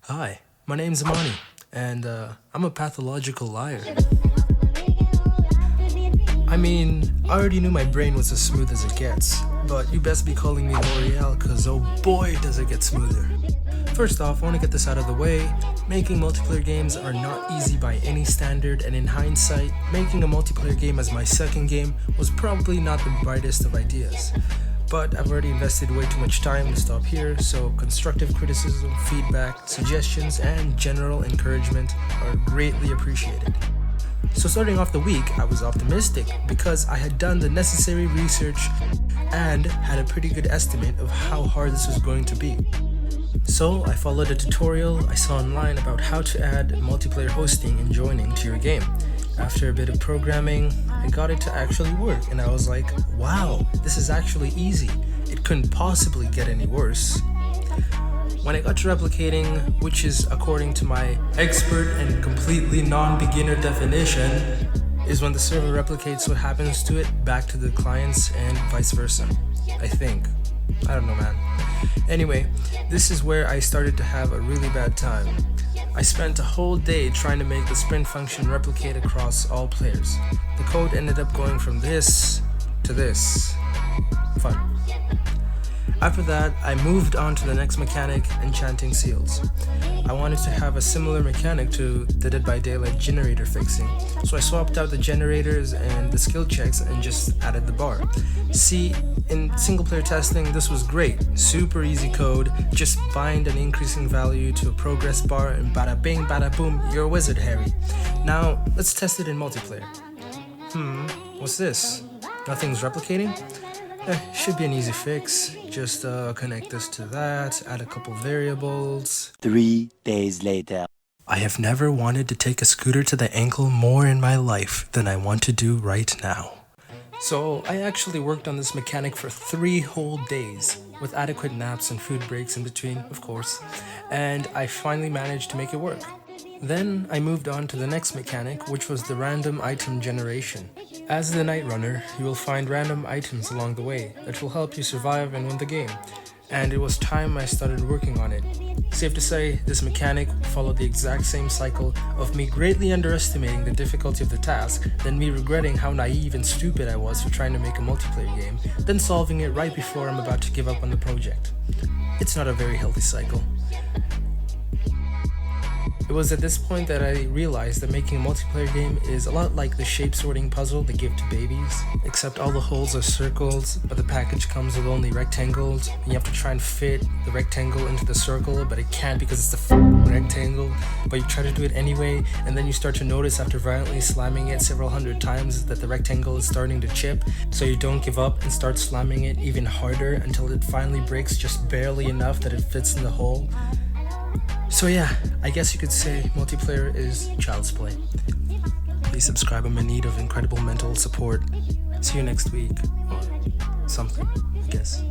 Hi, my name's Amani, and I'm a pathological liar. I mean, I already knew my brain was as smooth as it gets, but you best be calling me L'Oreal, cause oh boy does it get smoother. First off, I want to get this out of the way. Making multiplayer games are not easy by any standard, and in hindsight, making a multiplayer game as my second game was probably not the brightest of ideas. But I've already invested way too much time to stop here, so constructive criticism, feedback, suggestions, and general encouragement are greatly appreciated. So starting off the week, I was optimistic because I had done the necessary research and had a pretty good estimate of how hard this was going to be. So I followed a tutorial I saw online about how to add multiplayer hosting and joining to your game. After a bit of programming, I got it to actually work, and I was like, wow, this is actually easy. It couldn't possibly get any worse. When I got to replicating, which is according to my expert and completely non-beginner definition, is when the server replicates what happens to it back to the clients and vice versa. I think. I don't know, man. Anyway, this is where I started to have a really bad time. I spent a whole day trying to make the sprint function replicate across all players. The code ended up going from this to this. Fun. After that, I moved on to the next mechanic, enchanting seals. I wanted to have a similar mechanic to the Dead by Daylight generator fixing, so I swapped out the generators and the skill checks and just added the bar. See, in single player testing, this was great. Super easy code, just bind an increasing value to a progress bar and bada bing, bada boom, you're a wizard, Harry. Now, let's test it in multiplayer. What's this? Nothing's replicating? Should be an easy fix. Just connect this to that, add a couple variables. 3 days later. I have never wanted to take a scooter to the ankle more in my life than I want to do right now. So I actually worked on this mechanic for 3 whole days, with adequate naps and food breaks in between, of course, and I finally managed to make it work. Then I moved on to the next mechanic, which was the random item generation. As the Nightrunner, you will find random items along the way that will help you survive and win the game, and it was time I started working on it. Safe to say, this mechanic followed the exact same cycle of me greatly underestimating the difficulty of the task, then me regretting how naive and stupid I was for trying to make a multiplayer game, then solving it right before I'm about to give up on the project. It's not a very healthy cycle. It was at this point that I realized that making a multiplayer game is a lot like the shape sorting puzzle they give to babies, except all the holes are circles, but the package comes with only rectangles, and you have to try and fit the rectangle into the circle, but it can't because it's the rectangle, but you try to do it anyway, and then you start to notice after violently slamming it several hundred times that the rectangle is starting to chip, so you don't give up and start slamming it even harder until it finally breaks just barely enough that it fits in the hole. So yeah, I guess you could say multiplayer is child's play. Please subscribe, I'm in need of incredible mental support. See you next week, or something, I guess.